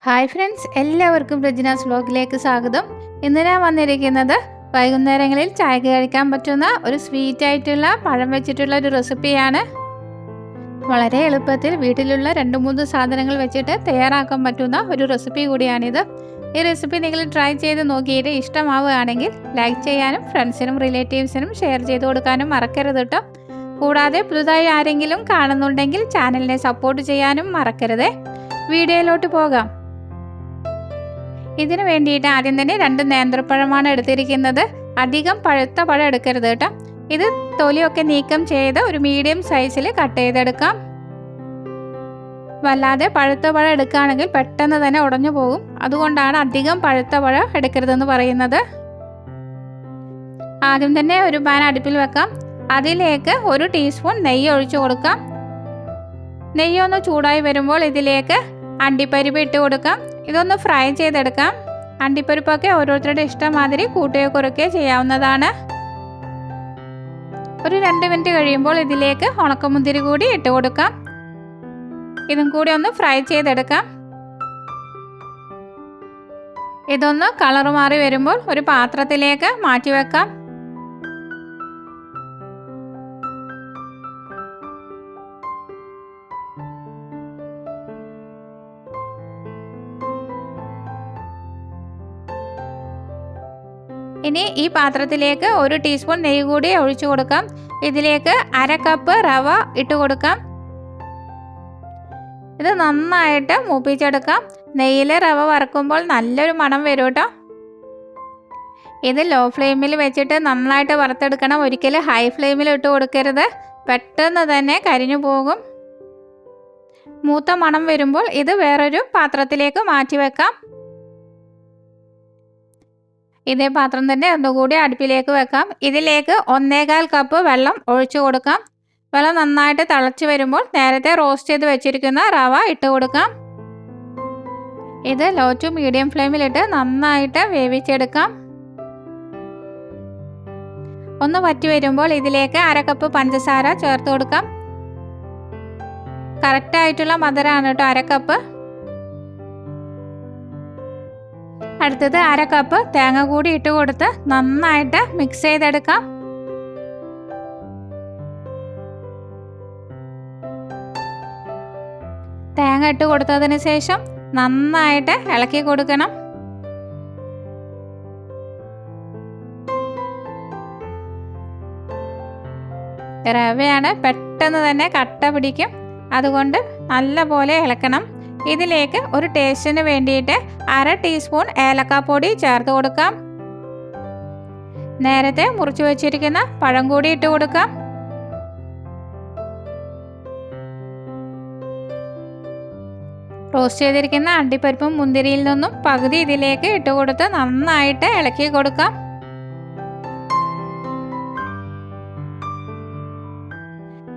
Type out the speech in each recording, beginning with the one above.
Hi friends, എല്ലാവർക്കും റെജിനാസ് വ്ലോഗിലേക്ക് സ്വാഗതം. ഇന്ന് ഞാൻ വന്നിരിക്കുന്നത് വൈകുന്നേരങ്ങളിൽ ചായക്ക് കഴിക്കാൻ പറ്റുന്ന ഒരു സ്വീറ്റ് ആയിട്ടുള്ള പഴം വെച്ചിട്ടുള്ള ഒരു റെസിപ്പിയാണ്. വളരെ എളുപ്പത്തിൽ വീട്ടിലുള്ള 2-3 സാധനങ്ങൾ വെച്ചിട്ട് തയ്യാറാക്കാൻ പറ്റുന്ന ഒരു റെസിപ്പി കൂടിയാണിത്. ഈ റെസിപ്പി നിങ്ങൾ ട്രൈ ചെയ്ത് നോക്കിയിട്ട് ഇഷ്ടമാവുകയാണെങ്കിൽ ലൈക്ക് ചെയ്യാനും ഫ്രണ്ട്സിനും റിലേറ്റീവ്സിനും ഷെയർ ചെയ്ത് കൊടുക്കാനും മറക്കരുത് കേട്ടോ. കൂടാതെ പുതുതായി ആരെങ്കിലും കാണുന്നുണ്ടെങ്കിൽ ചാനലിനെ സപ്പോർട്ട് ചെയ്യാനും മറക്കരുത്. വീഡിയോയിലോട്ട് പോകാം. ഇതിനു വേണ്ടിയിട്ട് ആദ്യം തന്നെ 2 നേന്ത്രപ്പഴമാണ് എടുത്തിരിക്കുന്നത്. അധികം പഴുത്ത പഴം എടുക്കരുത് കേട്ടോ. ഇത് തൊലിയൊക്കെ നീക്കം ചെയ്ത് ഒരു മീഡിയം സൈസിൽ കട്ട് ചെയ്തെടുക്കാം. വല്ലാതെ പഴുത്ത പഴം എടുക്കുകയാണെങ്കിൽ പെട്ടെന്ന് തന്നെ ഉടഞ്ഞു പോകും. അതുകൊണ്ടാണ് അധികം പഴുത്ത പഴം എടുക്കരുതെന്ന് പറയുന്നത്. ആദ്യം തന്നെ ഒരു പാൻ അടുപ്പിൽ വെക്കാം. അതിലേക്ക് 1 ടീസ്പൂൺ നെയ്യ് ഒഴിച്ചു കൊടുക്കാം. നെയ്യൊന്ന് ചൂടായി വരുമ്പോൾ ഇതിലേക്ക് അണ്ടിപ്പരിപ്പ് ഇട്ട് കൊടുക്കാം. ഇതൊന്ന് ഫ്രൈ ചെയ്തെടുക്കാം. അണ്ടിപ്പരിപ്പൊക്കെ ഓരോരുത്തരുടെ ഇഷ്ടമാതിരി കൂട്ടുകയോ കുറയ്ക്കുകയോ ചെയ്യാവുന്നതാണ്. ഒരു 2 മിനിറ്റ് കഴിയുമ്പോൾ ഇതിലേക്ക് ഉണക്കമുന്തിരി കൂടി ഇട്ട് കൊടുക്കാം. ഇതും കൂടി ഒന്ന് ഫ്രൈ ചെയ്തെടുക്കാം. ഇതൊന്ന് കളർ മാറി വരുമ്പോൾ ഒരു പാത്രത്തിലേക്ക് മാറ്റി വെക്കാം. ഇനി ഈ പാത്രത്തിലേക്ക് 1 ടീസ്പൂൺ നെയ്യ് കൂടി ഒഴിച്ചു കൊടുക്കാം. ഇതിലേക്ക് 1/2 കപ്പ് റവ ഇട്ട് കൊടുക്കാം. ഇത് നന്നായിട്ട് മൂപ്പിച്ചെടുക്കാം. നെയ്യിൽ റവ വറക്കുമ്പോൾ നല്ലൊരു മണം വരും കേട്ടോ. ഇത് ലോ ഫ്ലെയിമിൽ വെച്ചിട്ട് നന്നായിട്ട് വറുത്തെടുക്കണം. ഒരിക്കലും ഹൈ ഫ്ലെയിമിൽ ഇട്ട് കൊടുക്കരുത്. പെട്ടെന്ന് തന്നെ കരിഞ്ഞു പോകും. മൂത്ത മണം വരുമ്പോൾ ഇത് വേറൊരു പാത്രത്തിലേക്ക് മാറ്റി വെക്കാം. ഇതേ പാത്രം തന്നെ ഒന്നുകൂടി അടുപ്പിലേക്ക് വെക്കാം. ഇതിലേക്ക് 1/4 കപ്പ് വെള്ളം ഒഴിച്ചു കൊടുക്കാം. വെള്ളം നന്നായിട്ട് തിളച്ച് വരുമ്പോൾ നേരത്തെ റോസ്റ്റ് ചെയ്ത് വെച്ചിരിക്കുന്ന റവ ഇട്ട് കൊടുക്കാം. ഇത് ലോ ടു മീഡിയം ഫ്ലെയിമിലിട്ട് നന്നായിട്ട് വേവിച്ചെടുക്കാം. ഒന്ന് വറ്റി വരുമ്പോൾ ഇതിലേക്ക് 1/2 കപ്പ് പഞ്ചസാര ചേർത്ത് കൊടുക്കാം. കറക്റ്റായിട്ടുള്ള മധുരമാണ് കേട്ടോ 1/2 കപ്പ്. അടുത്തത് 1/2 കപ്പ് തേങ്ങ കൂടി ഇട്ട് കൊടുത്ത് നന്നായിട്ട് മിക്സ് ചെയ്തെടുക്കാം. തേങ്ങ ഇട്ട് കൊടുത്തതിന് ശേഷം നന്നായിട്ട് ഇളക്കി കൊടുക്കണം. റവയാണ്, പെട്ടെന്ന് തന്നെ കട്ട പിടിക്കും. അതുകൊണ്ട് നല്ലപോലെ ഇളക്കണം. ഇതിലേക്ക് ഒരു ടേസ്റ്റിന് വേണ്ടിയിട്ട് 1/2 ടീസ്പൂൺ ഏലക്കാപ്പൊടി ചേർത്ത് കൊടുക്കാം. നേരത്തെ മുറിച്ചു വെച്ചിരിക്കുന്ന പഴം കൂടി ഇട്ട് കൊടുക്കാം. റോസ്റ്റ് ചെയ്തിരിക്കുന്ന അണ്ടിപ്പരിപ്പും മുന്തിരിയിൽ നിന്നും പകുതി ഇതിലേക്ക് ഇട്ട് കൊടുത്ത് നന്നായിട്ട് ഇളക്കി കൊടുക്കാം.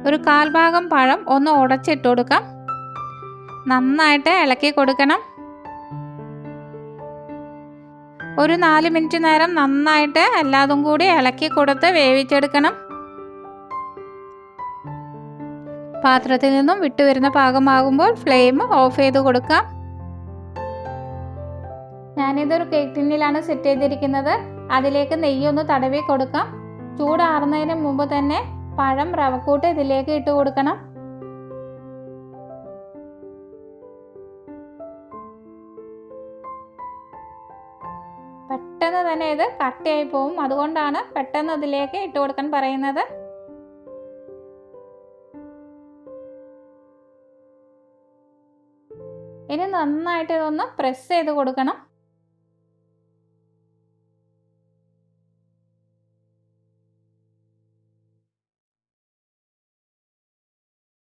ഒരു 1/4 ഭാഗം പഴം ഒന്ന് ഉടച്ചിട്ട് കൊടുക്കാം. നന്നായിട്ട് ഇളക്കി കൊടുക്കണം. ഒരു 4 മിനിറ്റ് നേരം നന്നായിട്ട് എല്ലാതും കൂടി ഇളക്കി കൊടുത്ത് വേവിച്ചെടുക്കണം. പാത്രത്തിൽ നിന്നും വിട്ടുവരുന്ന പാകമാകുമ്പോൾ ഫ്ലെയിം ഓഫ് ചെയ്ത് കൊടുക്കാം. ഞാനിതൊരു കേക്ക് ടിന്നിലാണ് സെറ്റ് ചെയ്തിരിക്കുന്നത്. അതിലേക്ക് നെയ്യൊന്ന് തടവി കൊടുക്കാം. ചൂടാറുന്നതിന് മുമ്പ് തന്നെ പഴം റവക്കൂട്ട് ഇതിലേക്ക് ഇട്ട് കൊടുക്കണം. പെട്ടെന്ന് തന്നെ ഇത് കട്ടയായി പോവും. അതുകൊണ്ടാണ് പെട്ടെന്ന് ഇതിലേക്ക് ഇട്ട് കൊടുക്കാൻ പറയുന്നത്. ഇനി നന്നായിട്ട് ഇതൊന്ന് പ്രസ് ചെയ്ത് കൊടുക്കണം.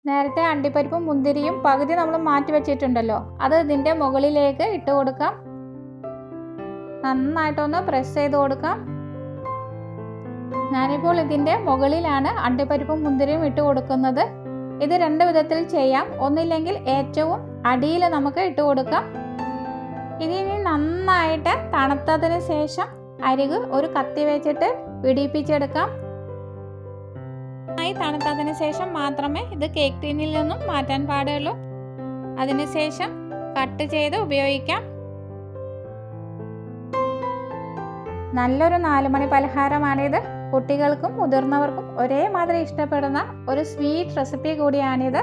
നേരത്തെ അണ്ടിപ്പരിപ്പും മുന്തിരിയും പകുതി നമ്മൾ മാറ്റി വെച്ചിട്ടുണ്ടല്ലോ, അത് ഇതിൻ്റെ മുകളിലേക്ക് ഇട്ട് കൊടുക്കാം. നന്നായിട്ടൊന്ന് പ്രസ് ചെയ്ത് കൊടുക്കാം. ഞാനിപ്പോൾ ഇതിൻ്റെ മുകളിലാണ് അണ്ടിപ്പരിപ്പും മുന്തിരിയും ഇട്ട് കൊടുക്കുന്നത്. ഇത് 2 വിധത്തിൽ ചെയ്യാം. ഒന്നില്ലെങ്കിൽ ഏറ്റവും അടിയിൽ നമുക്ക് ഇട്ട് കൊടുക്കാം. ഇതിനി നന്നായിട്ട് തണുത്തതിന് ശേഷം അരികു ഒരു കത്തി വെച്ചിട്ട് പിടിപ്പിച്ചെടുക്കാം. തണുത്തതിന് ശേഷം മാത്രമേ ഇത് കേക്ക് ടീനിൽ നിന്നും മാറ്റാൻ പാടുള്ളൂ. അതിനുശേഷം കട്ട് ചെയ്ത് ഉപയോഗിക്കാം. നല്ലൊരു 4 മണി പലഹാരമാണിത്. കുട്ടികൾക്കും മുതിർന്നവർക്കും ഒരേമാതിരി ഇഷ്ടപ്പെടുന്ന ഒരു സ്വീറ്റ് റെസിപ്പി കൂടിയാണിത്.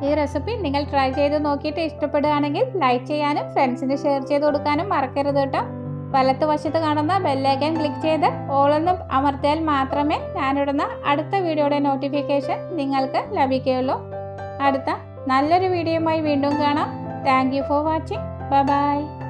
ഈ റെസിപ്പി നിങ്ങൾ ട്രൈ ചെയ്ത് നോക്കിയിട്ട് ഇഷ്ടപ്പെടുകയാണെങ്കിൽ ലൈക്ക് ചെയ്യാനും ഫ്രണ്ട്സിന് ഷെയർ ചെയ്ത് കൊടുക്കാനും മറക്കരുത് കേട്ടോ. വലത്തുവശത്ത് കാണുന്ന ബെല്ലൈക്കൺ ക്ലിക്ക് ചെയ്ത് ഓൾ എന്ന് അമർത്തിയാൽ മാത്രമേ ഞാനിടുന്ന അടുത്ത വീഡിയോയുടെ നോട്ടിഫിക്കേഷൻ നിങ്ങൾക്ക് ലഭിക്കുകയുള്ളൂ. അടുത്ത നല്ലൊരു വീഡിയോയുമായി വീണ്ടും കാണാം. Thank you for watching. By.